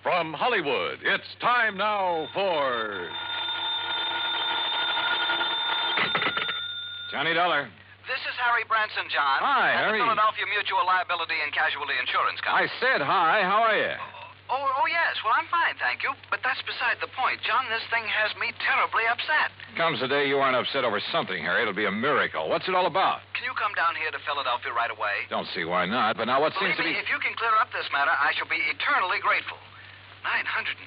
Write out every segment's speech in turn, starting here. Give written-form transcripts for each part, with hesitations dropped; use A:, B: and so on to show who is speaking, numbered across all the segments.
A: From Hollywood, it's time now for...
B: Johnny Dollar.
C: This is Harry Branson, John.
B: Hi,
C: at
B: Harry.
C: the Philadelphia Mutual Liability and Casualty Insurance Company.
B: I said hi. How are you?
C: Oh, yes. Well, I'm fine, thank you. But that's beside the point. John, this thing has me terribly upset.
B: Comes the day you aren't upset over something, Harry. It'll be a miracle. What's it all about?
C: Can you come down here to Philadelphia right away?
B: Don't see why not. But now what seems to be...
C: If you can clear up this matter, I shall be eternally grateful. $985,000.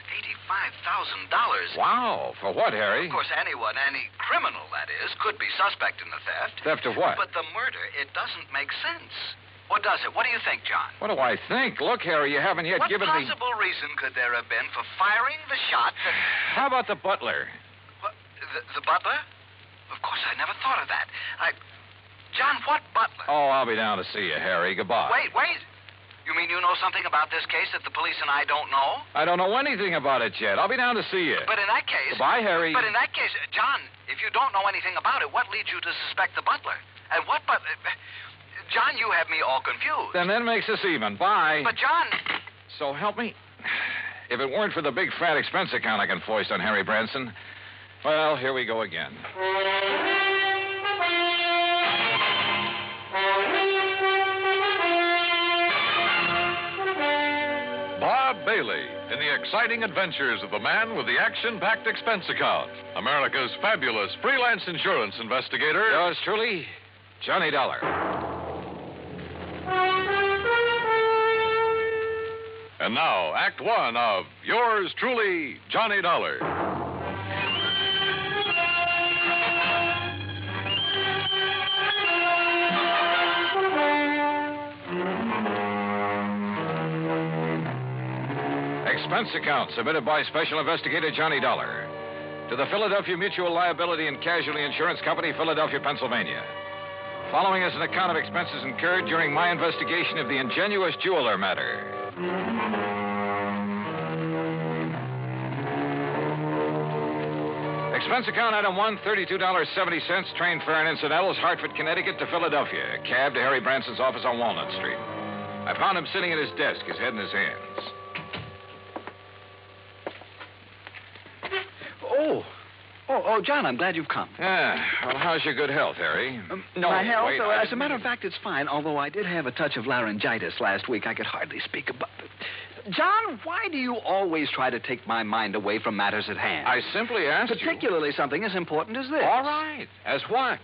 B: Wow. For what, Harry?
C: Of course, anyone, any criminal, that is, could be suspect in the theft.
B: Theft of what?
C: But the murder, it doesn't make sense. What does it? What do you think, John?
B: What do I think? Look, Harry, you haven't yet given me...
C: What possible reason could there have been for firing the shot that...
B: How about the butler?
C: What, the butler? Of course, I never thought of that. John, what butler?
B: Oh, I'll be down to see you, Harry. Goodbye.
C: Wait. You mean you know something about this case that the police and I don't know?
B: I don't know anything about it yet. I'll be down to see you.
C: But in that case...
B: Goodbye, Harry.
C: But in that case, John, if you don't know anything about it, what leads you to suspect the butler? And what butler... John, you have me all confused.
B: Then that makes us even. Bye.
C: But, John...
B: So help me. If it weren't for the big fat expense account I can foist on Harry Branson, well, here we go again.
A: Bob Bailey in the exciting adventures of the man with the action-packed expense account. America's fabulous freelance insurance investigator.
B: Yours truly, Johnny Dollar.
A: And now, Act One of Yours Truly, Johnny Dollar.
B: Expense account submitted by Special Investigator Johnny Dollar to the Philadelphia Mutual Liability and Casualty Insurance Company, Philadelphia, Pennsylvania. Following is an account of expenses incurred during my investigation of the Ingenuous jeweler matter. Expense account item 1, $32.70, train fare and incidentals, Hartford, Connecticut to Philadelphia. Cab to Harry Branson's office on Walnut Street. I found him sitting at his desk, his head in his hands.
D: Oh, John, I'm glad you've come.
B: Yeah. Well, how's your good health, Harry?
D: My health?
B: Wait,
D: as a matter of fact, it's fine, although I did have a touch of laryngitis last week. I could hardly speak about it. John, why do you always try to take my mind away from matters at hand?
B: I simply asked
D: Particularly something as important as this.
B: All right. As what?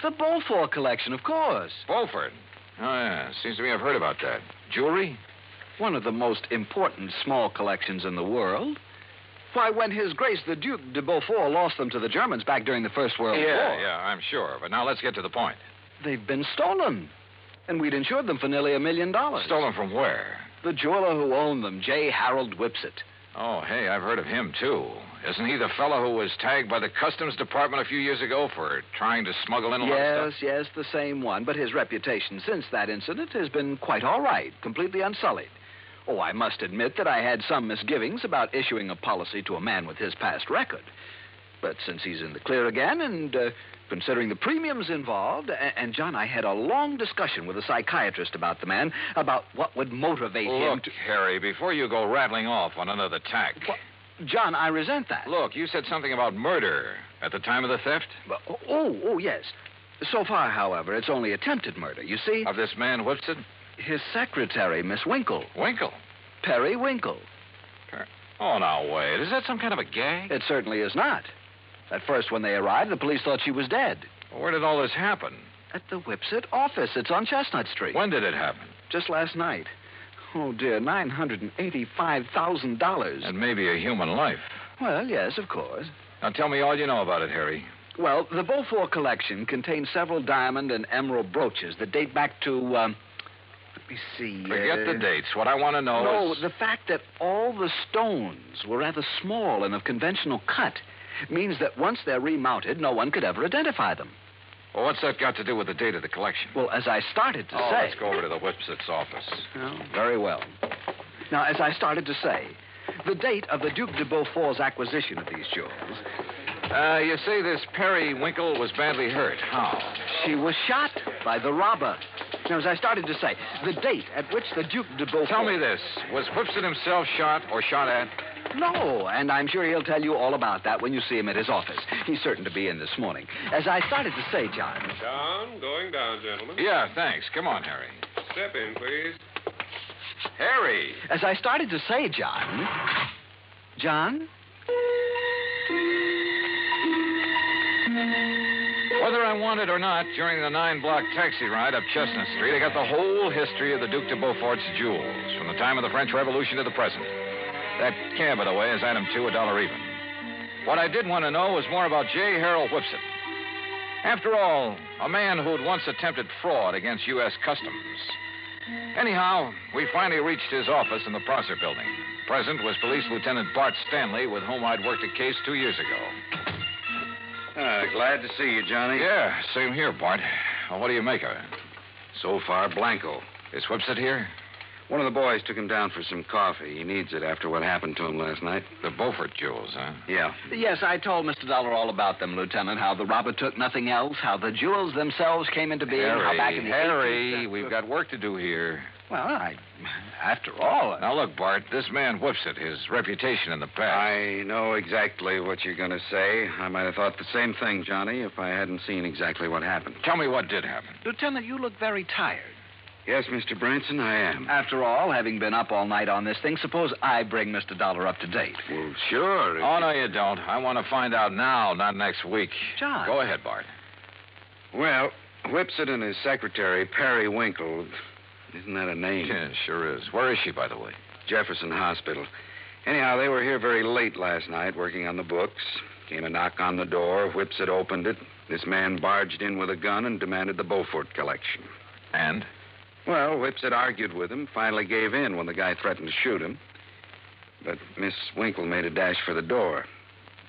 D: The Beaufort collection, of course.
B: Beaufort? Oh, yeah. Seems to me I've heard about that. Jewelry?
D: One of the most important small collections in the world. Why, when His Grace the Duke de Beaufort lost them to the Germans back during the First World War.
B: Yeah, I'm sure. But now let's get to the point.
D: They've been stolen. And we'd insured them for nearly $1 million.
B: Stolen from where?
D: The jeweler who owned them, J. Harold Whipsett.
B: Oh, hey, I've heard of him, too. Isn't he the fellow who was tagged by the Customs Department a few years ago for trying to smuggle in a lot of stuff?
D: Yes, the same one. But his reputation since that incident has been quite all right, completely unsullied. Oh, I must admit that I had some misgivings about issuing a policy to a man with his past record. But since he's in the clear again, and considering the premiums involved, and John, I had a long discussion with a psychiatrist about the man, about what would motivate him
B: Look, Harry, before you go rattling off on another tack.
D: John, I resent that.
B: Look, you said something about murder at the time of the theft?
D: Oh, yes. So far, however, it's only attempted murder, you see?
B: Of this man, Whipsett?
D: His secretary, Miss Winkle.
B: Winkle?
D: Perry Winkle.
B: Oh, now, wait. Is that some kind of a gag?
D: It certainly is not. At first, when they arrived, the police thought she was dead.
B: Well, where did all this happen?
D: At the Whipsett office. It's on Chestnut Street.
B: When did it happen?
D: Just last night. Oh, dear, $985,000.
B: And maybe a human life.
D: Well, yes, of course.
B: Now, tell me all you know about it, Harry.
D: Well, the Beaufort collection contains several diamond and emerald brooches that date back to, let me see.
B: Forget the dates. What I want to know is...
D: the fact that all the stones were rather small and of conventional cut means that once they're remounted, no one could ever identify them.
B: Well, what's that got to do with the date of the collection?
D: Well, as I started to say...
B: let's go over to the Whipsett's office.
D: Oh, very well. Now, as I started to say, the date of the Duke de Beaufort's acquisition of these jewels...
B: you say this Perry Winkle was badly hurt. How?
D: She was shot by the robber. Now, as I started to say, the date at which the Duke de Beaufort...
B: Tell me this. Was Whipsit himself shot or shot at?
D: No, and I'm sure he'll tell you all about that when you see him at his office. He's certain to be in this morning. As I started to say, John...
E: John, going down, gentlemen.
B: Yeah, thanks. Come on, Harry.
E: Step in, please.
B: Harry!
D: As I started to say, John... John?
B: Whether I wanted or not, during the 9-block taxi ride up Chestnut Street, I got the whole history of the Duke de Beaufort's jewels, from the time of the French Revolution to the present. That cab, by the way, is item 2, $1 even. What I did want to know was more about J. Harold Whipsit. After all, a man who'd once attempted fraud against U.S. Customs. Anyhow, we finally reached his office in the Prosser building. Present was Police Lieutenant Bart Stanley, with whom I'd worked a case 2 years ago.
F: Glad to see you, Johnny.
B: Yeah, same here, Bart. Well, what do you make of it?
F: So far, blanco.
B: Is Whipsit here?
F: One of the boys took him down for some coffee. He needs it after what happened to him last night.
B: The Beaufort jewels, huh?
F: Yeah.
D: Yes, I told Mr. Dollar all about them, Lieutenant, how the robber took nothing else, how the jewels themselves came into being, how back in the
B: Harry,
D: 18th...
B: we've got work to do here.
D: Well, after all...
B: Now, look, Bart, this man Whipsit, his reputation in the past...
F: I know exactly what you're going to say. I might have thought the same thing, Johnny, if I hadn't seen exactly what happened.
B: Tell me what did happen.
D: Lieutenant, you look very tired.
F: Yes, Mr. Branson, I am.
D: After all, having been up all night on this thing, suppose I bring Mr. Dollar up to date.
F: Well, sure.
B: Oh, no, you don't. I want to find out now, not next week.
D: John.
B: Go ahead, Bart.
F: Well, Whipsit and his secretary, Perry Winkle... Isn't that a name?
B: Yeah, sure is. Where is she, by the way?
F: Jefferson Hospital. Anyhow, they were here very late last night working on the books. Came a knock on the door. Whipsit opened it. This man barged in with a gun and demanded the Beaufort collection.
B: And?
F: Well, Whipsit argued with him, finally gave in when the guy threatened to shoot him. But Miss Winkle made a dash for the door.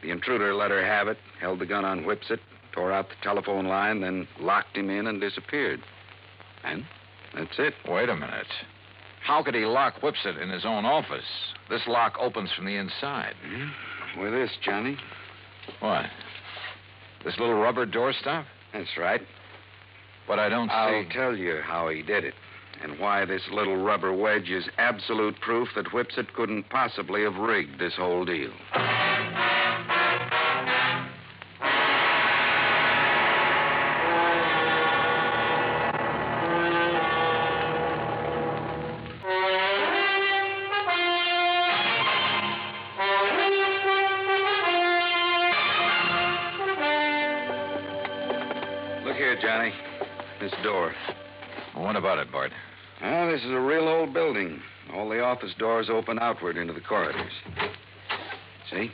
F: The intruder let her have it, held the gun on Whipsit, tore out the telephone line, then locked him in and disappeared. And that's it.
B: Wait a minute. How could he lock Whipsit in his own office? This lock opens from the inside.
F: With this, Johnny.
B: What? This little rubber doorstop?
F: That's right.
B: But I don't
F: I'll
B: see...
F: tell you how he did it, and why this little rubber wedge is absolute proof that Whipsit couldn't possibly have rigged this whole deal. Look here, Johnny. This door.
B: What about it, Bart?
F: Well, this is a real old building. All the office doors open outward into the corridors. See?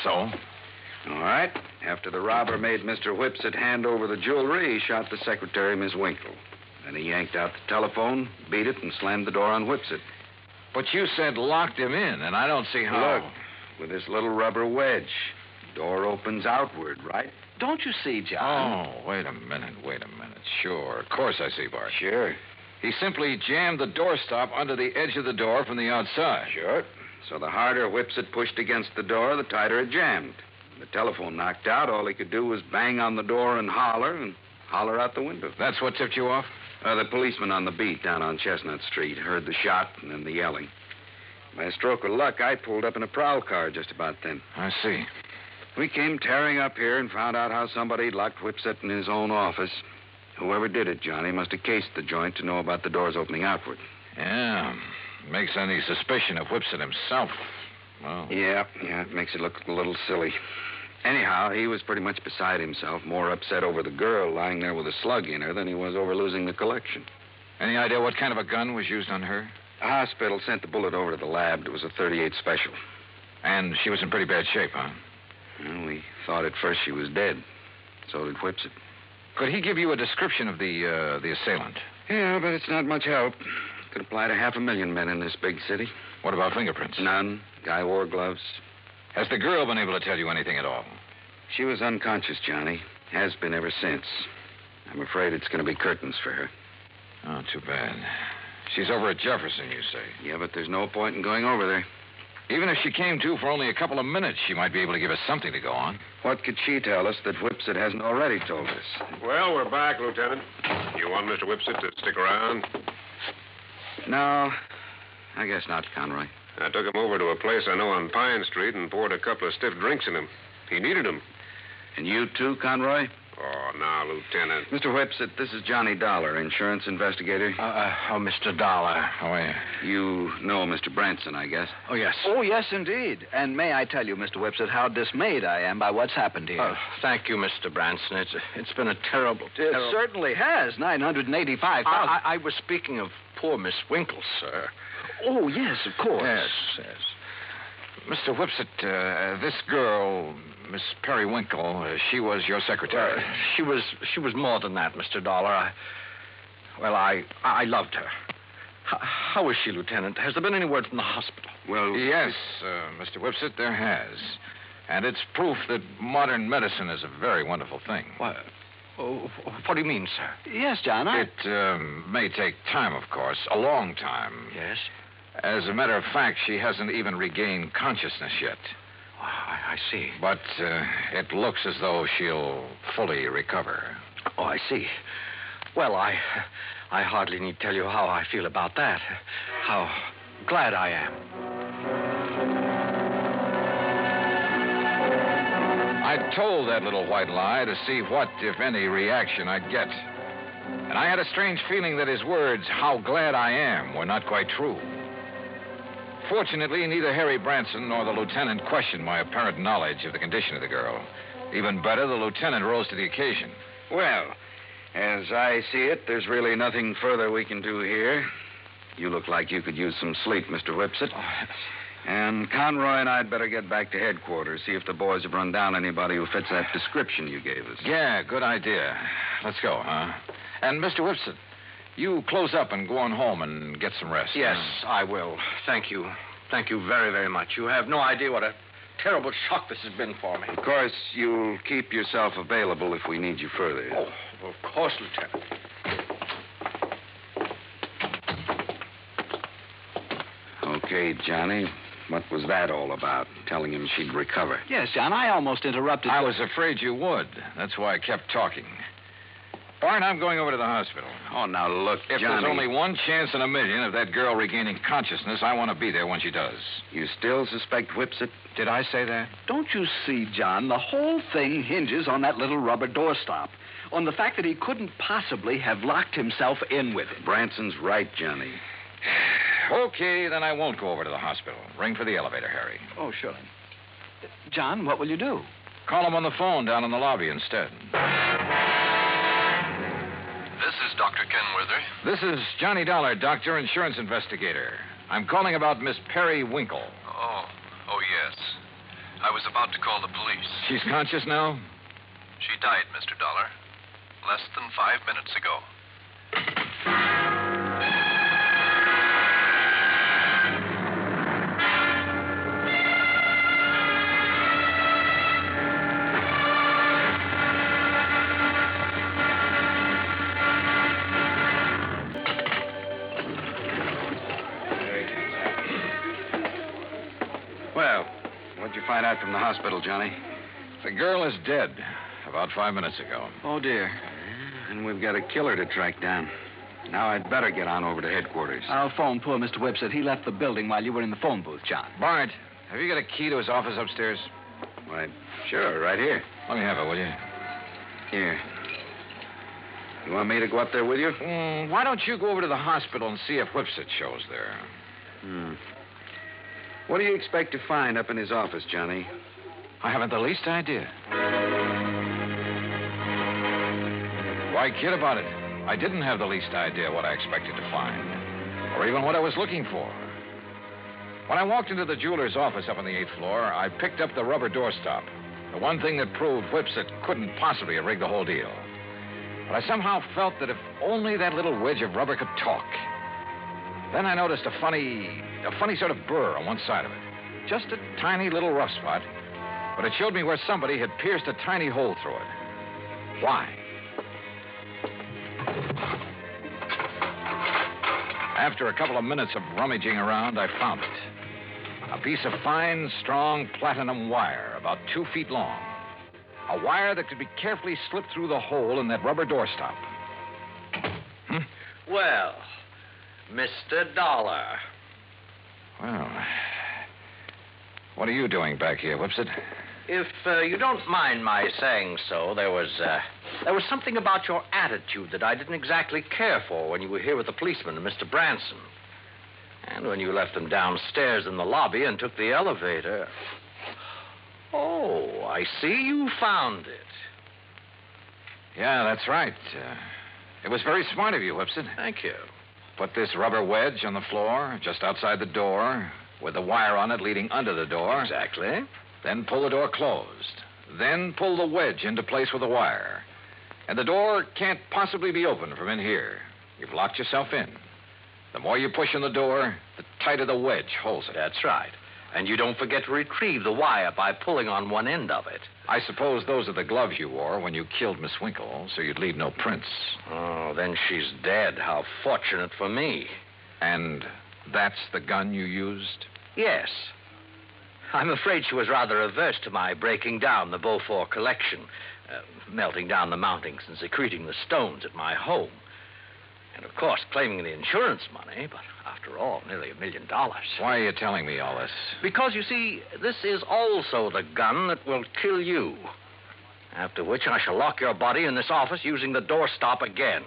B: So?
F: All right. After the robber made Mr. Whipsit hand over the jewelry, he shot the secretary, Miss Winkle. Then he yanked out the telephone, beat it, and slammed the door on Whipsit.
B: But you said locked him in, and I don't see how...
F: Look, with this little rubber wedge, the door opens outward, right?
D: Don't you see, John?
B: Oh, wait a minute. Sure, of course I see, Bart.
F: Sure.
B: He simply jammed the doorstop under the edge of the door from the outside.
F: Sure. So the harder Whipsit pushed against the door, the tighter it jammed. When the telephone knocked out, all he could do was bang on the door and holler out the window.
B: That's what tipped you off?
F: The policeman on the beat down on Chestnut Street heard the shot and then the yelling. By a stroke of luck, I pulled up in a prowl car just about then.
B: I see.
F: We came tearing up here and found out how somebody locked Whipsit in his own office. Whoever did it, Johnny, must have cased the joint to know about the doors opening outward.
B: Yeah. Makes any suspicion of Whipsit himself. Well...
F: Yeah, it makes it look a little silly. Anyhow, he was pretty much beside himself, more upset over the girl lying there with a slug in her than he was over losing the collection.
B: Any idea what kind of a gun was used on her?
F: The hospital sent the bullet over to the lab. It was a .38 special.
B: And she was in pretty bad shape, huh?
F: Well, we thought at first she was dead. So did Whipsit.
B: Could he give you a description of the assailant?
F: Yeah, but it's not much help. Could apply to 500,000 men in this big city.
B: What about fingerprints?
F: None. Guy wore gloves.
B: Has the girl been able to tell you anything at all?
F: She was unconscious, Johnny. Has been ever since. I'm afraid it's going to be curtains for her.
B: Oh, too bad. She's over at Jefferson, you say?
F: Yeah, but there's no point in going over there.
B: Even if she came to for only a couple of minutes, she might be able to give us something to go on.
F: What could she tell us that Whipsit hasn't already told us?
E: Well, we're back, Lieutenant. You want Mr. Whipsit to stick around?
F: No, I guess not, Conroy.
E: I took him over to a place I know on Pine Street and poured a couple of stiff drinks in him. He needed them.
F: And you too, Conroy?
E: Oh, now, Lieutenant.
F: Mr. Whipsit, this is Johnny Dollar, insurance investigator.
G: Mr. Dollar.
B: How are you?
F: You know Mr. Branson, I guess.
G: Oh, yes.
D: Oh, yes, indeed. And may I tell you, Mr. Whipsit, how dismayed I am by what's happened here.
G: Thank you, Mr. Branson. It's been a terrible.
D: It certainly has. $985,000.
G: I was speaking of poor Miss Winkle, sir.
D: Oh, yes, of course.
B: Yes. Mr. Whipsit, this girl, Miss Periwinkle, she was your secretary.
G: She was more than that, Mr. Dollar. I loved her. How is she, Lieutenant? Has there been any word from the hospital?
F: Well,
B: Yes, Mr. Whipsit, there has. And it's proof that modern medicine is a very wonderful thing.
G: What do you mean, sir?
D: Yes, John,
B: It may take time, of course, a long time.
G: Yes?
B: As a matter of fact, she hasn't even regained consciousness yet.
G: I see.
B: But it looks as though she'll fully recover.
G: Oh, I see. Well, I hardly need tell you how I feel about that. How glad I am.
B: I told that little white lie to see what, if any, reaction I'd get. And I had a strange feeling that his words, how glad I am, were not quite true. Fortunately, neither Harry Branson nor the lieutenant questioned my apparent knowledge of the condition of the girl. Even better, the lieutenant rose to the occasion.
F: well, as I see it, there's really nothing further we can do here. You look like you could use some sleep, Mr. Whipsit. And Conroy and I'd better get back to headquarters, see if the boys have run down anybody who fits that description you gave us.
B: Yeah, good idea. Let's go, huh? And Mr. Whipsit, you close up and go on home and get some rest.
G: Yes, I will. Thank you. Thank you very, very much. You have no idea what a terrible shock this has been for me.
F: Of course, you'll keep yourself available if we need you further.
G: Oh, of course, Lieutenant.
F: Okay, Johnny. What was that all about? Telling him she'd recover.
D: Yes, John, I almost interrupted.
B: I was afraid you would. That's why I kept talking. Bart, I'm going over to the hospital.
F: Oh, now look,
B: If
F: Johnny.
B: there's only one chance in a million of that girl regaining consciousness, I want to be there when she does.
F: You still suspect Whipsit?
B: Did I say that?
D: Don't you see, John, the whole thing hinges on that little rubber doorstop. On the fact that he couldn't possibly have locked himself in with it.
F: Branson's right, Johnny.
B: Okay, then I won't go over to the hospital. Ring for the elevator, Harry.
D: Oh, sure. John, what will you do?
B: Call him on the phone down in the lobby instead.
A: This is Dr. Kenworthy.
B: This is Johnny Dollar, doctor, insurance investigator. I'm calling about Miss Periwinkle.
A: Oh, yes. I was about to call the police.
B: She's conscious now?
A: She died, Mr. Dollar, less than 5 minutes ago.
F: Well, what'd you find out from the hospital, Johnny?
B: The girl is dead about 5 minutes ago.
D: Oh, dear.
F: And we've got a killer to track down. Now I'd better get on over to headquarters.
D: I'll phone poor Mr. Whipsit. He left the building while you were in the phone booth, John.
B: Bart, have you got a key to his office upstairs?
F: Why, sure, right here.
B: Let me have it, will you?
F: Here. You want me to go up there with you?
B: Why don't you go over to the hospital and see if Whipsit shows there?
F: What do you expect to find up in his office, Johnny?
B: I haven't the least idea. Why kid about it? I didn't have the least idea what I expected to find, or even what I was looking for. When I walked into the jeweler's office up on the 8th floor, I picked up the rubber doorstop, the one thing that proved Whipsit couldn't possibly have rigged the whole deal. But I somehow felt that if only that little wedge of rubber could talk. Then I noticed a funny sort of burr on one side of it. Just a tiny little rough spot, but it showed me where somebody had pierced a tiny hole through it. Why? After a couple of minutes of rummaging around, I found it. A piece of fine, strong platinum wire about 2 feet long. A wire that could be carefully slipped through the hole in that rubber doorstop.
G: Well, Mr. Dollar.
B: Well, what are you doing back here, Whipsit?
G: If you don't mind my saying so, there was something about your attitude that I didn't exactly care for when you were here with the policeman and Mr. Branson. And when you left them downstairs in the lobby and took the elevator. Oh, I see you found it.
B: Yeah, that's right. It was very smart of you, Whipsit.
G: Thank you.
B: Put this rubber wedge on the floor, just outside the door, with the wire on it leading under the door.
G: Exactly.
B: Then pull the door closed. Then pull the wedge into place with the wire. And the door can't possibly be opened from in here. You've locked yourself in. The more you push on the door, the tighter the wedge holds it.
G: That's right. And you don't forget to retrieve the wire by pulling on one end of it.
B: I suppose those are the gloves you wore when you killed Miss Winkle, so you'd leave no prints.
G: Oh, then she's dead. How fortunate for me.
B: And that's the gun you used?
G: Yes. I'm afraid she was rather averse to my breaking down the Beaufort collection, melting down the mountings and secreting the stones at my home. And, of course, claiming the insurance money, but after all, nearly $1 million.
B: Why are you telling me all this?
G: Because, you see, this is also the gun that will kill you. After which I shall lock your body in this office using the doorstop again.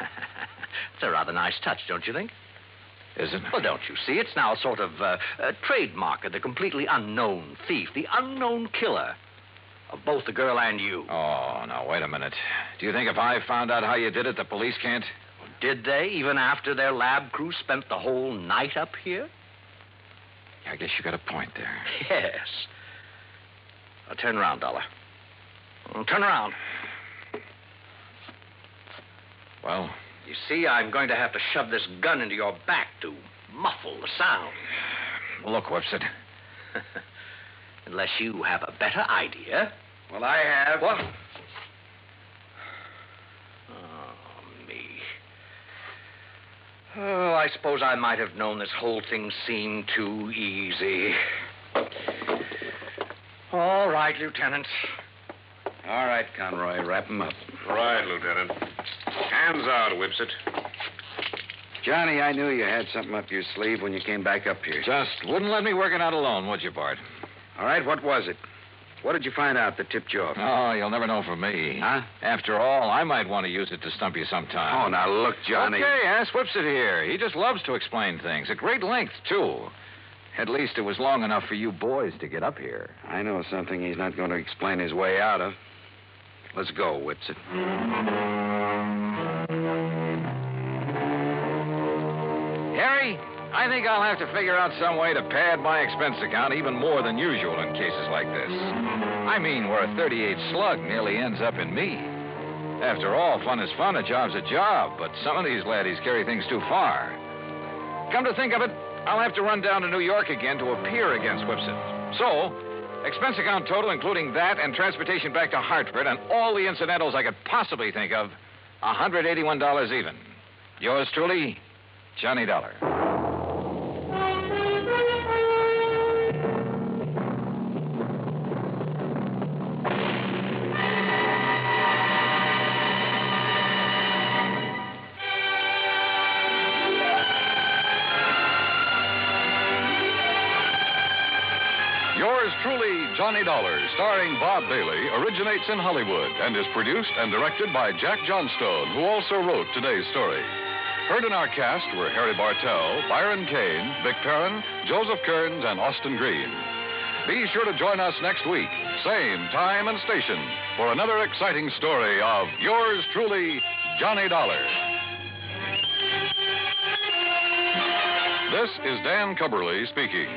G: It's a rather nice touch, don't you think?
B: Is it?
G: Well, don't you see? It's now a sort of a trademark of the completely unknown thief, the unknown killer of both the girl and you.
B: Oh, now, wait a minute. Do you think if I found out how you did it, the police can't?
G: Did they, even after their lab crew spent the whole night up here?
B: Yeah, I guess you got a point there.
G: Yes. Now, turn around, Dollar. Turn around.
B: Well?
G: You see, I'm going to have to shove this gun into your back to muffle the sound.
B: Look, Whipsit.
G: Unless you have a better idea.
F: Well, I have.
G: What? Oh, me. Oh, I suppose I might have known this whole thing seemed too easy. All right, Lieutenant.
F: All right, Conroy, wrap him up.
E: Right, Lieutenant. Hands out, Whipsit.
F: Johnny, I knew you had something up your sleeve when you came back up here.
B: Just wouldn't let me work it out alone, would you, Bart?
F: All right, what was it? What did you find out that tipped you off?
B: Oh, you'll never know from me.
F: Huh?
B: After all, I might want to use it to stump you sometime.
F: Oh, now look, Johnny.
B: Okay, ask Whipsit here. He just loves to explain things. At great length, too. At least it was long enough for you boys to get up here.
F: I know something he's not going to explain his way out of. Let's go, Whipsit.
B: Harry, I think I'll have to figure out some way to pad my expense account even more than usual in cases like this. I mean, where a 38 slug nearly ends up in me. After all, fun is fun, a job's a job, but some of these laddies carry things too far. Come to think of it, I'll have to run down to New York again to appear against Whipsit. So, expense account total, including that and transportation back to Hartford and all the incidentals I could possibly think of, $181 even. Yours truly, Johnny Dollar.
A: Yours truly, Johnny Dollar, starring Bob Bailey, originates in Hollywood and is produced and directed by Jack Johnstone, who also wrote today's story. Heard in our cast were Harry Bartell, Byron Kane, Vic Perrin, Joseph Kearns, and Austin Green. Be sure to join us next week, same time and station, for another exciting story of yours truly, Johnny Dollar. This is Dan Cubberly speaking.